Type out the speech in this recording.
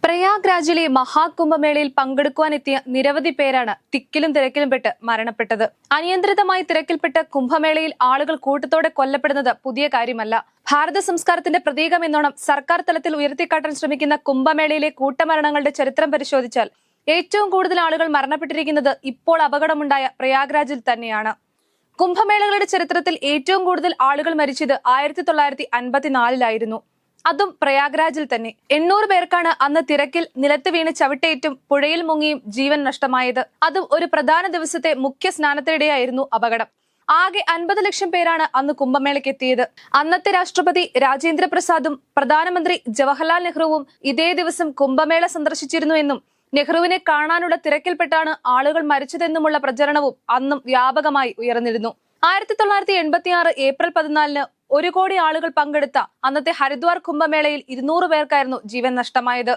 പ്രയാഗ്രാജിലെ മഹാകുംഭമേളയിൽ പങ്കെടുക്കുവാനെത്തിയ നിരവധി പേരാണ് തിക്കിലും തിരക്കിലും പെട്ട് മരണപ്പെട്ടത്. അനിയന്ത്രിതമായി തിരക്കിൽപ്പെട്ട് കുംഭമേളയിൽ ആളുകൾ കൂട്ടത്തോടെ കൊല്ലപ്പെടുന്നത് പുതിയ കാര്യമല്ല. ഭാരത സംസ്കാരത്തിന്റെ പ്രതീകമെന്നോണം സർക്കാർ തലത്തിൽ ഉയർത്തിക്കാട്ടാൻ ശ്രമിക്കുന്ന കുംഭമേളയിലെ കൂട്ടമരണങ്ങളുടെ ചരിത്രം പരിശോധിച്ചാൽ ഏറ്റവും കൂടുതൽ ആളുകൾ മരണപ്പെട്ടിരിക്കുന്നത് ഇപ്പോൾ അപകടമുണ്ടായ പ്രയാഗ്രാജിൽ തന്നെയാണ്. കുംഭമേളകളുടെ ചരിത്രത്തിൽ ഏറ്റവും കൂടുതൽ ആളുകൾ മരിച്ചത് 1954-ലായിരുന്നു. അതും പ്രയാഗ്രാജിൽ തന്നെ. 800 പേർക്കാണ് അന്ന് തിരക്കിൽ നിലത്ത് വീണ് ചവിട്ടേറ്റും പുഴയിൽ മുങ്ങിയും ജീവൻ നഷ്ടമായത്. അതും ഒരു പ്രധാന ദിവസത്തെ മുഖ്യ സ്നാനത്തിനിടെയായിരുന്നു അപകടം. ആകെ 50 ലക്ഷം പേരാണ് അന്ന് കുംഭമേളയ്ക്ക് എത്തിയത്. അന്നത്തെ രാഷ്ട്രപതി രാജേന്ദ്ര പ്രസാദും പ്രധാനമന്ത്രി ജവഹർലാൽ നെഹ്റുവും ഇതേ ദിവസം കുംഭമേള സന്ദർശിച്ചിരുന്നുവെന്നും നെഹ്റുവിനെ കാണാനുള്ള തിരക്കിൽപ്പെട്ടാണ് ആളുകൾ മരിച്ചതെന്നുമുള്ള പ്രചരണവും അന്നും വ്യാപകമായി ഉയർന്നിരുന്നു. 1986 ഏപ്രിൽ 14-ന് 1 കോടി ആളുകൾ പങ്കെടുത്ത അന്നത്തെ ഹരിദ്വാർ കുംഭമേളയിൽ 200 പേർക്കായിരുന്നു ജീവൻ നഷ്ടമായത്.